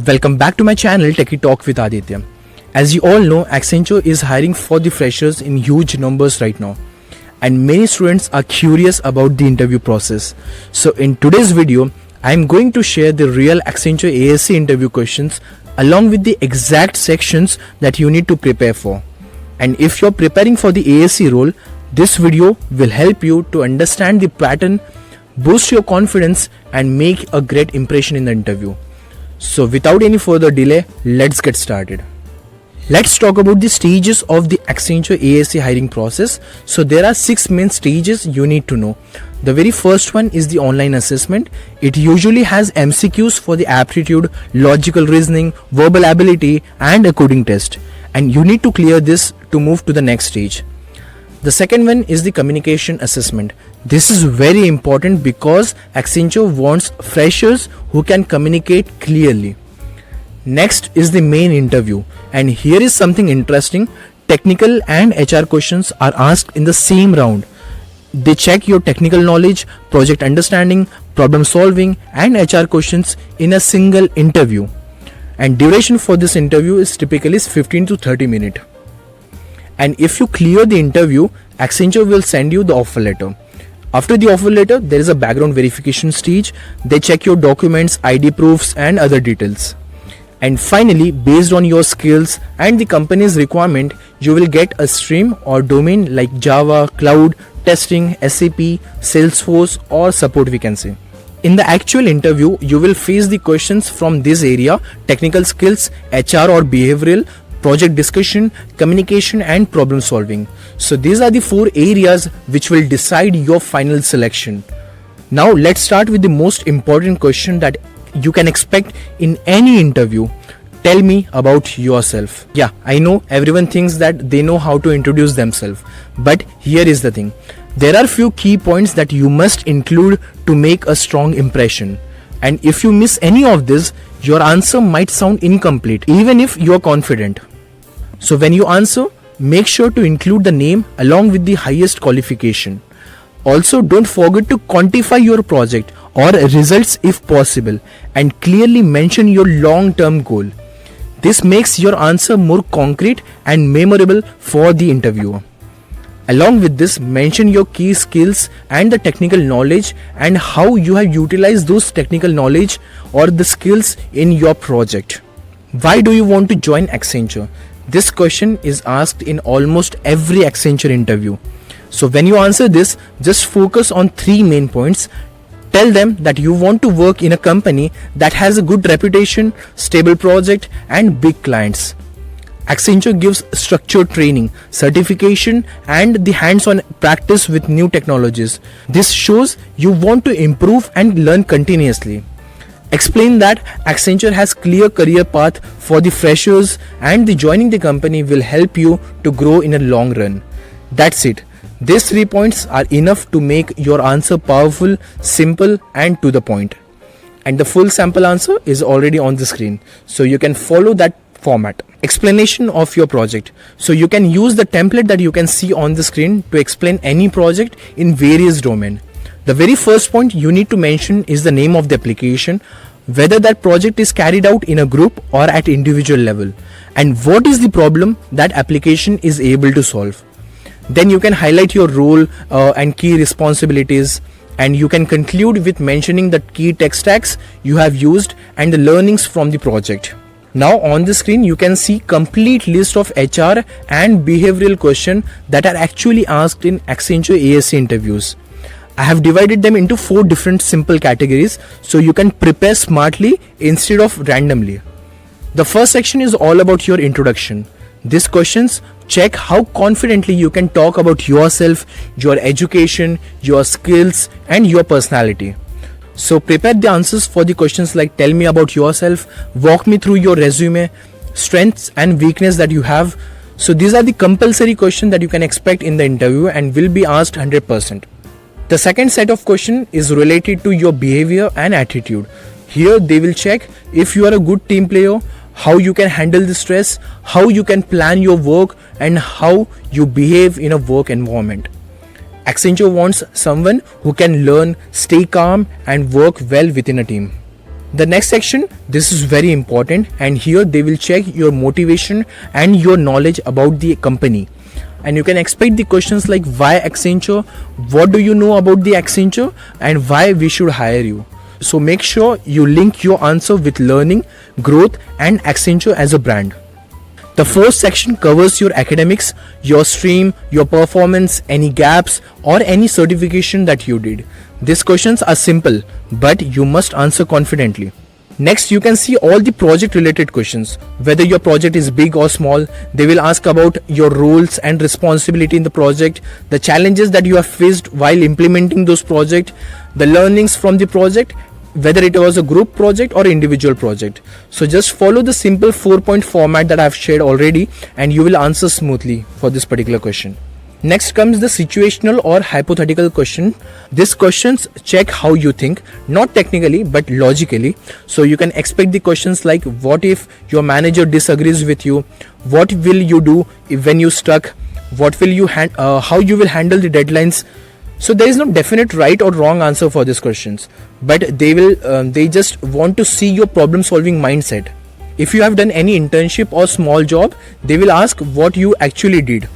Welcome back to my channel Techie Talk with Aditya. As you all know, Accenture is hiring for the freshers in huge numbers right now, and many students are curious about the interview process. So in today's video, I am going to share the real Accenture ASE interview questions along with the exact sections that you need to prepare for. And if you're preparing for the ASE role, this video will help you to understand the pattern, boost your confidence and make a great impression in the interview. So without any further delay, let's get started. Let's talk about the stages of the Accenture ASE hiring process. So there are 6 main stages you need to know. The very first one is the online assessment. It usually has MCQs for the aptitude, logical reasoning, verbal ability and a coding test. And you need to clear this to move to the next stage. The second one is the communication assessment. This is very important because Accenture wants freshers who can communicate clearly. Next is the main interview, and here is something interesting. Technical and HR questions are asked in the same round. They check your technical knowledge, project understanding, problem solving and HR questions in a single interview. And duration for this interview is typically 15 to 30 minutes. And if you clear the interview, Accenture will send you the offer letter. After the offer letter, there is a background verification stage. They check your documents, ID proofs and other details. And finally, based on your skills and the company's requirement, you will get a stream or domain like Java, Cloud, Testing, SAP, Salesforce or support we can say. In the actual interview, you will face the questions from this area: technical skills, HR or behavioral, project discussion, communication and problem solving. So these are the 4 areas which will decide your final selection. Now let's start with the most important question that you can expect in any interview. Tell me about yourself. Yeah, I know everyone thinks that they know how to introduce themselves, but here is the thing. There are few key points that you must include to make a strong impression. And if you miss any of this, your answer might sound incomplete even if you are confident. So when you answer, make sure to include the name along with the highest qualification. Also, don't forget to quantify your project or results if possible, and clearly mention your long-term goal. This makes your answer more concrete and memorable for the interviewer. Along with this, mention your key skills and the technical knowledge and how you have utilized those technical knowledge or the skills in your project. Why do you want to join Accenture? This question is asked in almost every Accenture interview. So when you answer this, just focus on 3 main points. Tell them that you want to work in a company that has a good reputation, stable project and big clients. Accenture gives structured training, certification and the hands-on practice with new technologies. This shows you want to improve and learn continuously. Explain that Accenture has clear career path for the freshers and the joining the company will help you to grow in a long run. That's it. These 3 points are enough to make your answer powerful, simple and to the point. And the full sample answer is already on the screen, so you can follow that format. Explanation of your project. So you can use the template that you can see on the screen to explain any project in various domains. The very first point you need to mention is the name of the application, whether that project is carried out in a group or at individual level, and what is the problem that application is able to solve. Then you can highlight your role and key responsibilities, and you can conclude with mentioning the key tech stacks you have used and the learnings from the project. Now on the screen you can see complete list of HR and behavioral questions that are actually asked in Accenture ASE interviews. I have divided them into 4 different simple categories so you can prepare smartly instead of randomly. The first section is all about your introduction. These questions check how confidently you can talk about yourself, your education, your skills and your personality. So prepare the answers for the questions like tell me about yourself, walk me through your resume, strengths and weakness that you have. So these are the compulsory questions that you can expect in the interview and will be asked 100%. The second set of questions is related to your behavior and attitude. Here they will check if you are a good team player, how you can handle the stress, how you can plan your work and how you behave in a work environment. Accenture wants someone who can learn, stay calm and work well within a team. The next section, this is very important, and here they will check your motivation and your knowledge about the company. And you can expect the questions like why Accenture, what do you know about the Accenture, and why we should hire you. So make sure you link your answer with learning, growth, and Accenture as a brand. The first section covers your academics, your stream, your performance, any gaps, or any certification that you did. These questions are simple, but you must answer confidently. Next, you can see all the project related questions. Whether your project is big or small, they will ask about your roles and responsibility in the project, the challenges that you have faced while implementing those projects, the learnings from the project, whether it was a group project or individual project. So just follow the simple 4-point format that I have shared already, and you will answer smoothly for this particular question. Next comes the situational or hypothetical question. These questions check how you think, not technically but logically. So you can expect the questions like what if your manager disagrees with you, what will you do when you stuck, what will you how you will handle the deadlines. So there is no definite right or wrong answer for these questions, but they just want to see your problem solving mindset. If you have done any internship or small job, they will ask what you actually did.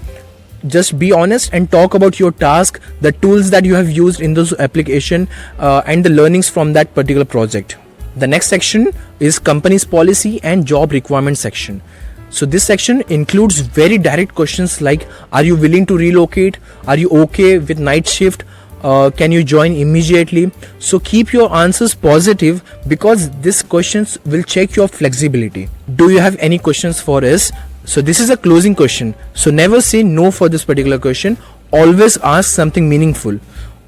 Just be honest and talk about your task, the tools that you have used in those application, and the learnings from that particular project. The next section is company's policy and job requirement section. So this section includes very direct questions like, are you willing to relocate? Are you okay with night shift? Can you join immediately? So keep your answers positive, because these questions will check your flexibility. Do you have any questions for us? So this is a closing question. So never say no for this particular question. Always ask something meaningful.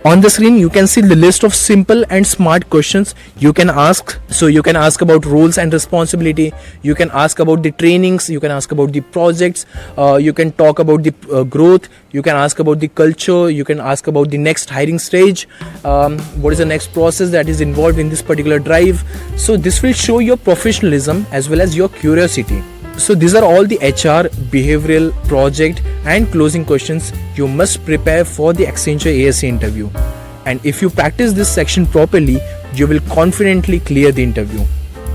On the screen, you can see the list of simple and smart questions you can ask. So you can ask about roles and responsibility. You can ask about the trainings. You can ask about the projects. You can talk about the growth. You can ask about the culture. You can ask about the next hiring stage. What is the next process that is involved in this particular drive. So this will show your professionalism as well as your curiosity. So these are all the HR, behavioral, project and closing questions you must prepare for the Accenture ASE interview. And if you practice this section properly, you will confidently clear the interview.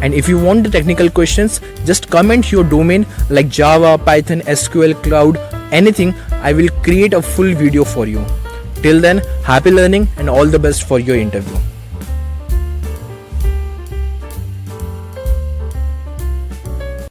And if you want the technical questions, just comment your domain like Java, Python, SQL, Cloud, anything. I will create a full video for you. Till then, happy learning and all the best for your interview.